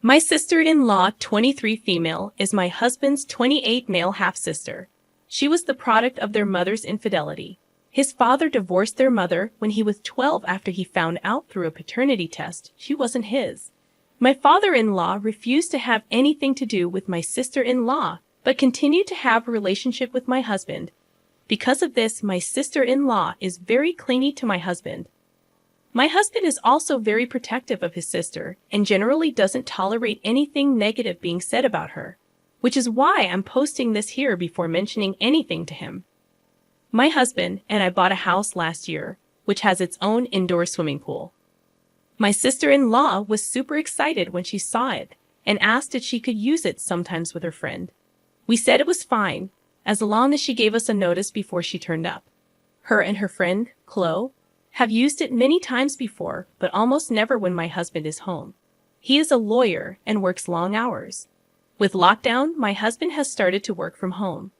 My sister-in-law, 23 female, is my husband's 28 male half-sister. She was the product of their mother's infidelity. His father divorced their mother when he was 12 after he found out through a paternity test she wasn't his. My father-in-law refused to have anything to do with my sister-in-law, but continued to have a relationship with my husband. Because of this, my sister-in-law is very clingy to my husband. My husband is also very protective of his sister and generally doesn't tolerate anything negative being said about her, which is why I'm posting this here before mentioning anything to him. My husband and I bought a house last year, which has its own indoor swimming pool. My sister-in-law was super excited when she saw it and asked if she could use it sometimes with her friend. We said it was fine, as long as she gave us a notice before she turned up. Her and her friend, Chloe, have used it many times before, but almost never when my husband is home. He is a lawyer and works long hours. With lockdown, my husband has started to work from home.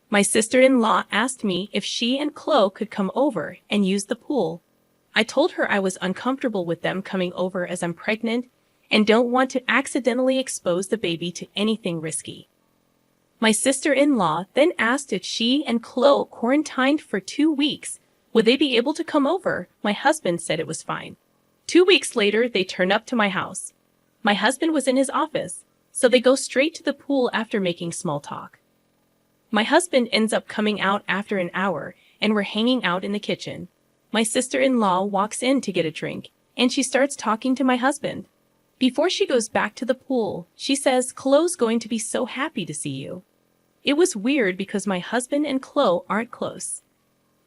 My sister-in-law asked me if she and Chloe could come over and use the pool. I told her I was uncomfortable with them coming over as I'm pregnant and don't want to accidentally expose the baby to anything risky. My sister-in-law then asked if she and Chloe quarantined for 2 weeks. Would they be able to come over? My husband said it was fine. 2 weeks later, they turned up to my house. My husband was in his office, so they go straight to the pool after making small talk. My husband ends up coming out after an hour, and we're hanging out in the kitchen. My sister-in-law walks in to get a drink, and she starts talking to my husband. Before she goes back to the pool, she says, "Chloe's going to be so happy to see you." It was weird because my husband and Chloe aren't close.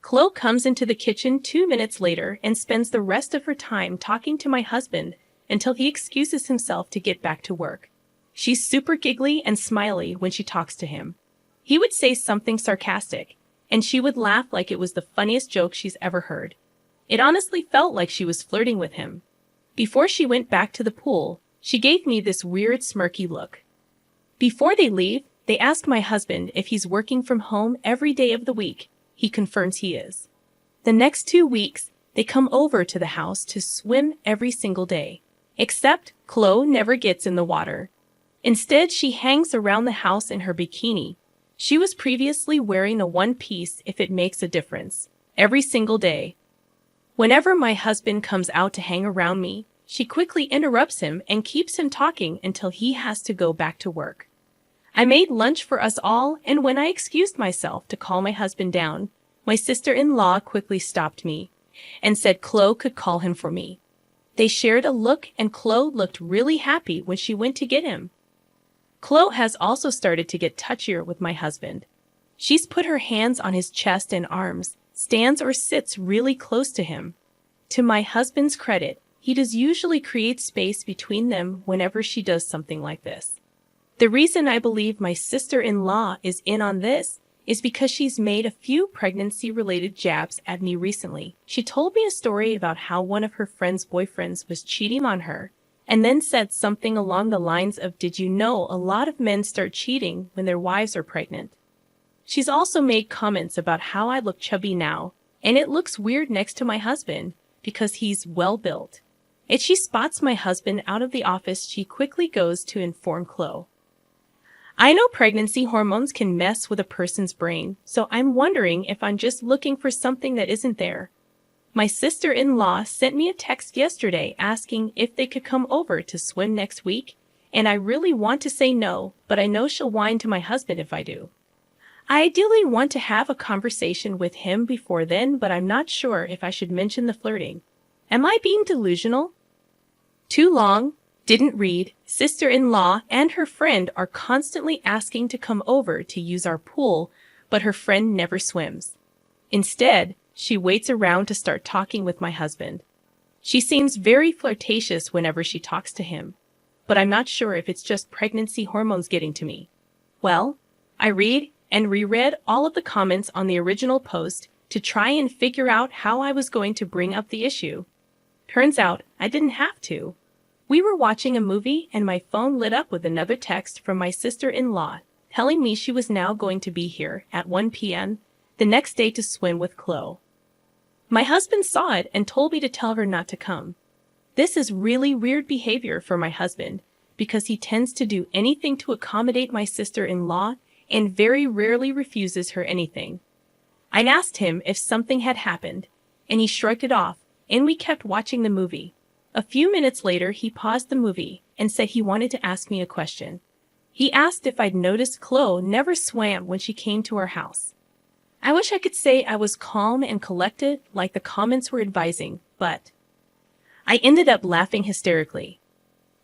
Chloe comes into the kitchen 2 minutes later and spends the rest of her time talking to my husband until he excuses himself to get back to work. She's super giggly and smiley when she talks to him. He would say something sarcastic, and she would laugh like it was the funniest joke she's ever heard. It honestly felt like she was flirting with him. Before she went back to the pool, she gave me this weird smirky look. Before they leave, they ask my husband if he's working from home every day of the week. He confirms he is. The next 2 weeks, they come over to the house to swim every single day. Except Chloe never gets in the water. Instead, she hangs around the house in her bikini. She was previously wearing a one-piece if it makes a difference, every single day. Whenever my husband comes out to hang around me, she quickly interrupts him and keeps him talking until he has to go back to work. I made lunch for us all, and when I excused myself to call my husband down, my sister-in-law quickly stopped me and said Chloe could call him for me. They shared a look, and Chloe looked really happy when she went to get him. Chloe has also started to get touchier with my husband. She's put her hands on his chest and arms, stands or sits really close to him. To my husband's credit, he does usually create space between them whenever she does something like this. The reason I believe my sister-in-law is in on this is because she's made a few pregnancy-related jabs at me recently. She told me a story about how one of her friend's boyfriends was cheating on her, and then said something along the lines of, "Did you know a lot of men start cheating when their wives are pregnant?" She's also made comments about how I look chubby now, and it looks weird next to my husband because he's well-built. If she spots my husband out of the office, she quickly goes to inform Chloe. I know pregnancy hormones can mess with a person's brain, so I'm wondering if I'm just looking for something that isn't there. My sister-in-law sent me a text yesterday asking if they could come over to swim next week, and I really want to say no, but I know she'll whine to my husband if I do. I ideally want to have a conversation with him before then, but I'm not sure if I should mention the flirting. Am I being delusional? Too long. Didn't read. Sister-in-law and her friend are constantly asking to come over to use our pool, but her friend never swims. Instead, she waits around to start talking with my husband. She seems very flirtatious whenever she talks to him, but I'm not sure if it's just pregnancy hormones getting to me. Well, I read and reread all of the comments on the original post to try and figure out how I was going to bring up the issue. Turns out I didn't have to. We were watching a movie and my phone lit up with another text from my sister-in-law telling me she was now going to be here at 1 p.m. the next day to swim with Chloe. My husband saw it and told me to tell her not to come. This is really weird behavior for my husband because he tends to do anything to accommodate my sister-in-law and very rarely refuses her anything. I asked him if something had happened, and he shrugged it off, and we kept watching the movie. A few minutes later, he paused the movie and said he wanted to ask me a question. He asked if I'd noticed Chloe never swam when she came to our house. I wish I could say I was calm and collected like the comments were advising, but I ended up laughing hysterically.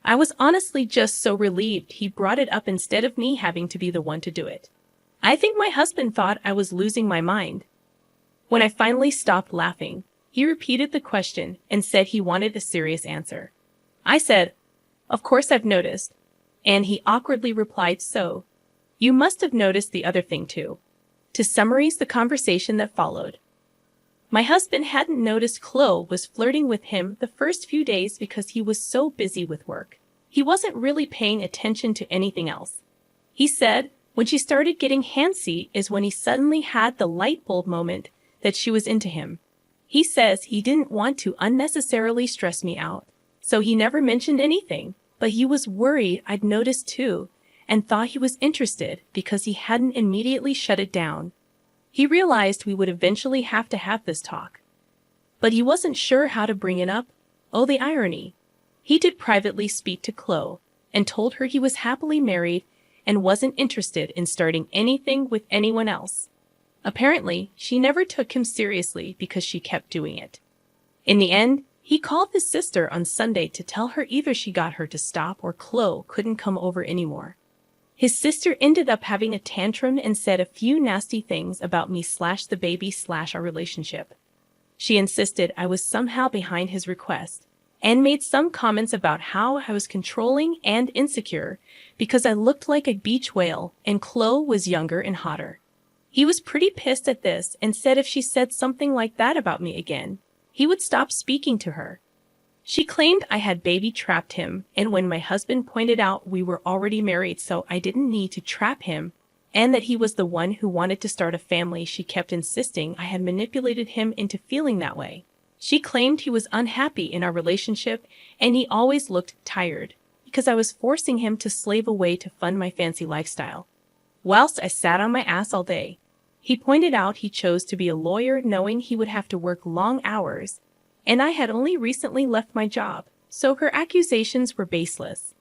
I was honestly just so relieved he brought it up instead of me having to be the one to do it. I think my husband thought I was losing my mind. When I finally stopped laughing, he repeated the question and said he wanted a serious answer. I said, "Of course I've noticed," and he awkwardly replied, "So, you must have noticed the other thing too." To summarize the conversation that followed, my husband hadn't noticed Chloe was flirting with him the first few days because he was so busy with work. He wasn't really paying attention to anything else. He said when she started getting handsy is when he suddenly had the light bulb moment that she was into him. He says he didn't want to unnecessarily stress me out, so he never mentioned anything, but he was worried I'd noticed too and thought he was interested because he hadn't immediately shut it down. He realized we would eventually have to have this talk, but he wasn't sure how to bring it up. Oh, the irony. He did privately speak to Chloe and told her he was happily married and wasn't interested in starting anything with anyone else. Apparently, she never took him seriously because she kept doing it. In the end, he called his sister on Sunday to tell her either she got her to stop or Chloe couldn't come over anymore. His sister ended up having a tantrum and said a few nasty things about me/the baby/our relationship. She insisted I was somehow behind his request and made some comments about how I was controlling and insecure because I looked like a beach whale and Chloe was younger and hotter. He was pretty pissed at this and said if she said something like that about me again, he would stop speaking to her. She claimed I had baby trapped him, and when my husband pointed out we were already married so I didn't need to trap him, and that he was the one who wanted to start a family, she kept insisting I had manipulated him into feeling that way. She claimed he was unhappy in our relationship and he always looked tired because I was forcing him to slave away to fund my fancy lifestyle. Whilst I sat on my ass all day, he pointed out he chose to be a lawyer knowing he would have to work long hours, and I had only recently left my job, so her accusations were baseless.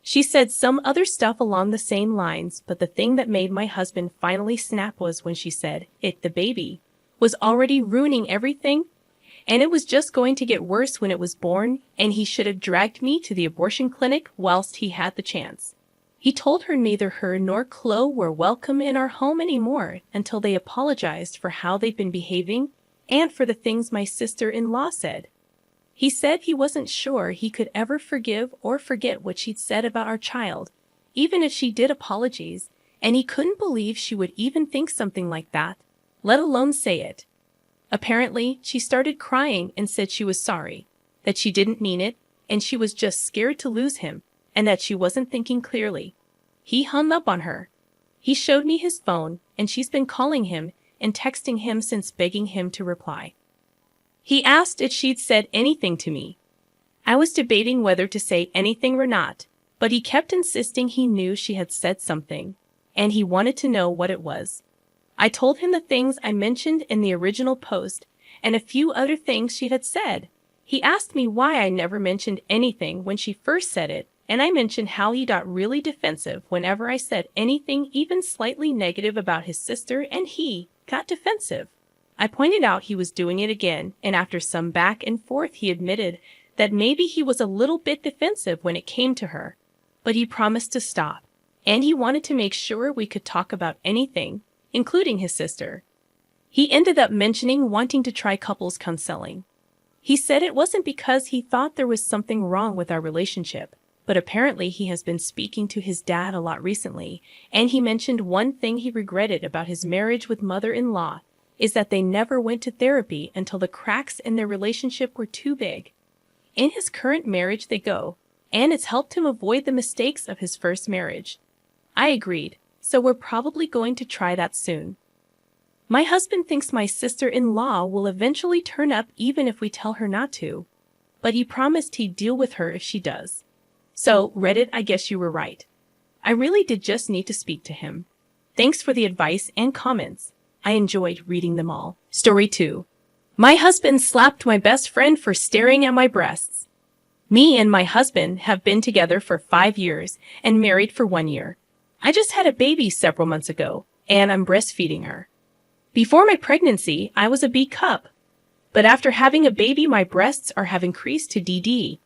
She said some other stuff along the same lines, but the thing that made my husband finally snap was when she said the baby, was already ruining everything, and it was just going to get worse when it was born, and he should have dragged me to the abortion clinic whilst he had the chance. He told her neither her nor Chloe were welcome in our home anymore until they apologized for how they'd been behaving and for the things my sister-in-law said. He said he wasn't sure he could ever forgive or forget what she'd said about our child, even if she did apologize, and he couldn't believe she would even think something like that, let alone say it. Apparently, she started crying and said she was sorry, that she didn't mean it, and she was just scared to lose him, and that she wasn't thinking clearly. He hung up on her. He showed me his phone, and she's been calling him and texting him since, begging him to reply. He asked if she'd said anything to me. I was debating whether to say anything or not, but he kept insisting he knew she had said something, and he wanted to know what it was. I told him the things I mentioned in the original post and a few other things she had said. He asked me why I never mentioned anything when she first said it, and I mentioned how he got really defensive whenever I said anything even slightly negative about his sister, and he got defensive. I pointed out he was doing it again, and after some back and forth he admitted that maybe he was a little bit defensive when it came to her, but he promised to stop, and he wanted to make sure we could talk about anything, including his sister. He ended up mentioning wanting to try couples counseling. He said it wasn't because he thought there was something wrong with our relationship, but apparently he has been speaking to his dad a lot recently, and he mentioned one thing he regretted about his marriage with mother-in-law is that they never went to therapy until the cracks in their relationship were too big. In his current marriage they go, and it's helped him avoid the mistakes of his first marriage. I agreed, so we're probably going to try that soon. My husband thinks my sister-in-law will eventually turn up even if we tell her not to, but he promised he'd deal with her if she does. So, Reddit, I guess you were right. I really did just need to speak to him. Thanks for the advice and comments. I enjoyed reading them all. Story 2. My husband slapped my best friend for staring at my breasts. Me and my husband have been together for 5 years and married for 1 year. I just had a baby several months ago, and I'm breastfeeding her. Before my pregnancy, I was a B cup. But after having a baby, my breasts have increased to DD.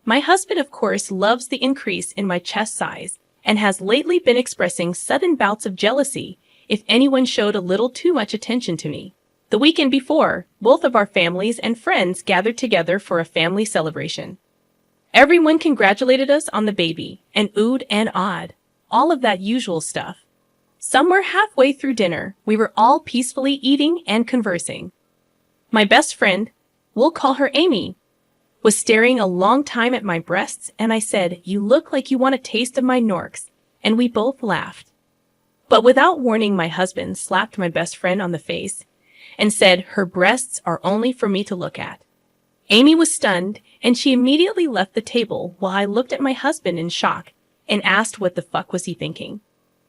My husband, of course, loves the increase in my chest size and has lately been expressing sudden bouts of jealousy if anyone showed a little too much attention to me. The weekend before, both of our families and friends gathered together for a family celebration. Everyone congratulated us on the baby, and oohed and awed, all of that usual stuff. Somewhere halfway through dinner, we were all peacefully eating and conversing. My best friend, we'll call her Amy, was staring a long time at my breasts, and I said, "You look like you want a taste of my Norks," and we both laughed. But without warning, my husband slapped my best friend on the face and said, "Her breasts are only for me to look at." Amy was stunned, and she immediately left the table while I looked at my husband in shock and asked what the fuck was he thinking.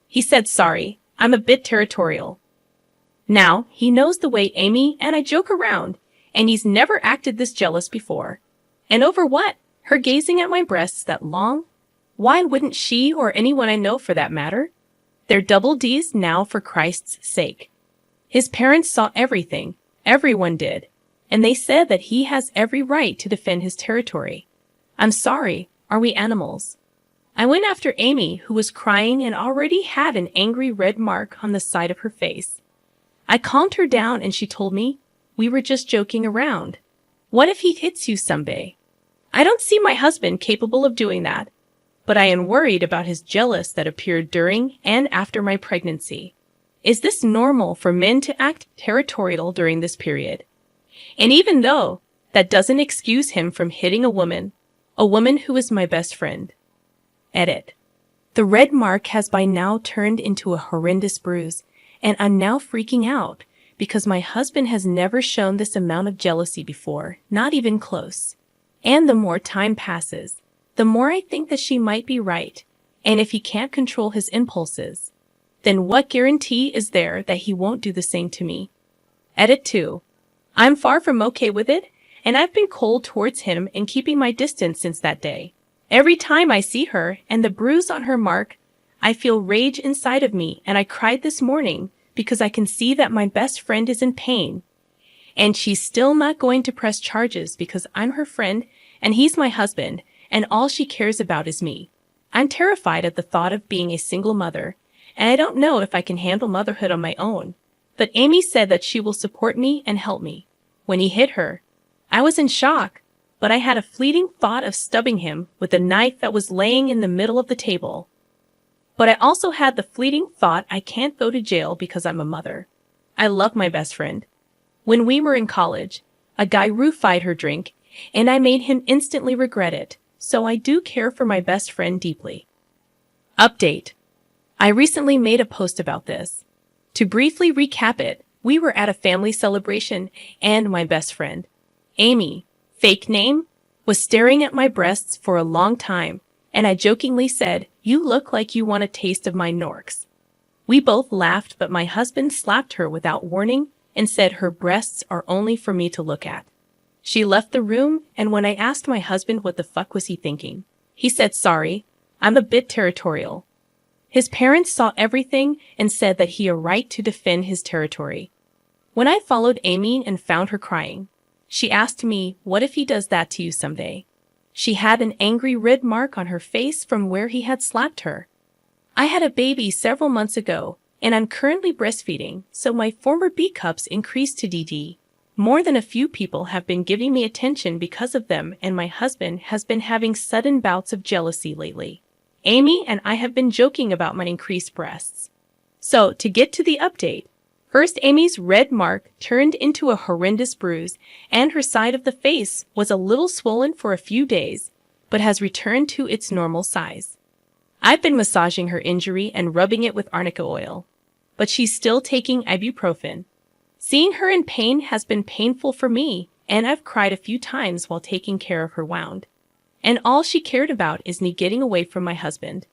He said, "Sorry, I'm a bit territorial." Now, he knows the way Amy and I joke around, and he's never acted this jealous before. And over what? Her gazing at my breasts that long? Why wouldn't she or anyone I know for that matter? They're double D's now, for Christ's sake. His parents saw everything, everyone did, and they said that he has every right to defend his territory. I'm sorry, are we animals? I went after Amy, who was crying and already had an angry red mark on the side of her face. I calmed her down and she told me, "We were just joking around. What if he hits you someday?" I don't see my husband capable of doing that, but I am worried about his jealous that appeared during and after my pregnancy. Is this normal for men to act territorial during this period? And even though that doesn't excuse him from hitting a woman who is my best friend. Edit. The red mark has by now turned into a horrendous bruise, and I'm now freaking out because my husband has never shown this amount of jealousy before, not even close. And the more time passes, the more I think that she might be right, and if he can't control his impulses, then what guarantee is there that he won't do the same to me? Edit 2. I'm far from okay with it, and I've been cold towards him and keeping my distance since that day. Every time I see her and the bruise on her mark, I feel rage inside of me, and I cried this morning because I can see that my best friend is in pain. And she's still not going to press charges because I'm her friend and he's my husband, and all she cares about is me. I'm terrified at the thought of being a single mother, and I don't know if I can handle motherhood on my own. But Amy said that she will support me and help me. When he hit her, I was in shock, but I had a fleeting thought of stabbing him with a knife that was laying in the middle of the table. But I also had the fleeting thought I can't go to jail because I'm a mother. I love my best friend. When we were in college, a guy roofied her drink, and I made him instantly regret it, so I do care for my best friend deeply. Update. I recently made a post about this. To briefly recap it, we were at a family celebration, and my best friend, Amy, fake name, was staring at my breasts for a long time, and I jokingly said, "You look like you want a taste of my Norks." We both laughed, but my husband slapped her without warning and said her breasts are only for me to look at. She left the room, and when I asked my husband what the fuck was he thinking, he said, "Sorry, I'm a bit territorial." His parents saw everything and said that he had a right to defend his territory. When I followed Amy and found her crying, she asked me, "What if he does that to you someday?" She had an angry red mark on her face from where he had slapped her. I had a baby several months ago, and I'm currently breastfeeding, so my former B cups increased to DD. More than a few people have been giving me attention because of them, and my husband has been having sudden bouts of jealousy lately. Amy and I have been joking about my increased breasts. So, to get to the update, first Amy's red mark turned into a horrendous bruise, and her side of the face was a little swollen for a few days, but has returned to its normal size. I've been massaging her injury and rubbing it with arnica oil, but she's still taking ibuprofen. Seeing her in pain has been painful for me, and I've cried a few times while taking care of her wound. and all she cared about is me getting away from my husband.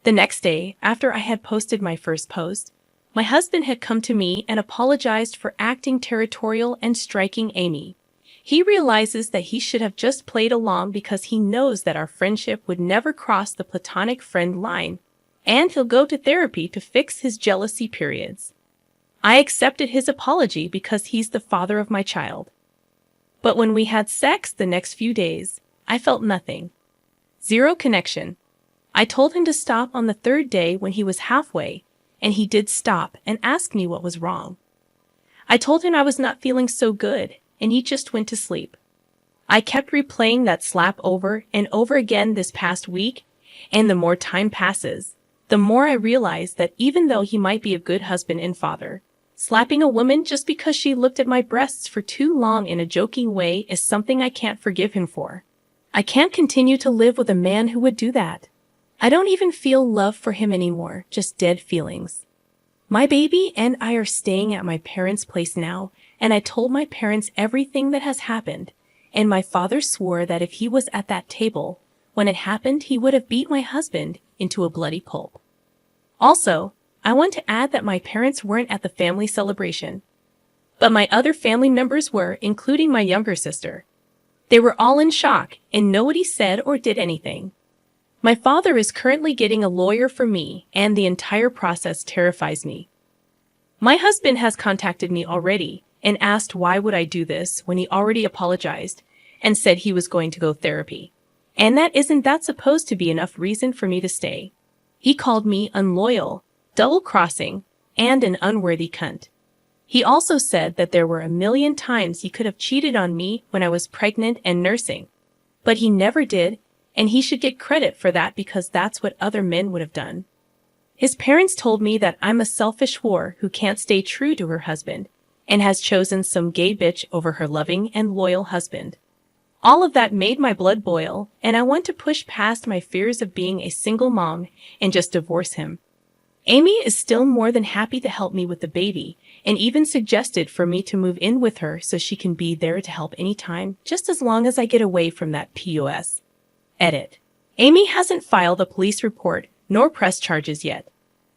The next day, after I had posted my first post, my husband had come to me and apologized for acting territorial and striking Amy. He realizes that he should have just played along because he knows that our friendship would never cross the platonic friend line, and he'll go to therapy to fix his jealousy periods. I accepted his apology because he's the father of my child. But when we had sex the next few days, I felt nothing. Zero connection. I told him to stop on the third day when he was halfway, and he did stop and ask me what was wrong. I told him I was not feeling so good, and he just went to sleep. I kept replaying that slap over and over again this past week, and the more time passes, the more I realize that even though he might be a good husband and father, slapping a woman just because she looked at my breasts for too long in a joking way is something I can't forgive him for. I can't continue to live with a man who would do that. I don't even feel love for him anymore, just dead feelings. My baby and I are staying at my parents' place now, and I told my parents everything that has happened, and my father swore that if he was at that table, when it happened, he would have beat my husband into a bloody pulp. Also, I want to add that my parents weren't at the family celebration, but my other family members were, including my younger sister. They were all in shock, and nobody said or did anything. My father is currently getting a lawyer for me, and the entire process terrifies me. My husband has contacted me already and asked why would I do this when he already apologized and said he was going to go therapy. And isn't that supposed to be enough reason for me to stay? He called me unloyal, double-crossing, and an unworthy cunt. He also said that there were a million times he could have cheated on me when I was pregnant and nursing. But he never did, and he should get credit for that because that's what other men would have done. His parents told me that I'm a selfish whore who can't stay true to her husband and has chosen some gay bitch over her loving and loyal husband. All of that made my blood boil, and I want to push past my fears of being a single mom and just divorce him. Amy is still more than happy to help me with the baby and even suggested for me to move in with her so she can be there to help anytime, just as long as I get away from that POS. Edit. Amy hasn't filed a police report nor press charges yet,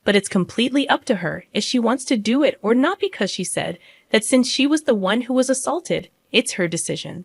but it's completely up to her if she wants to do it or not because she said that since she was the one who was assaulted, it's her decision.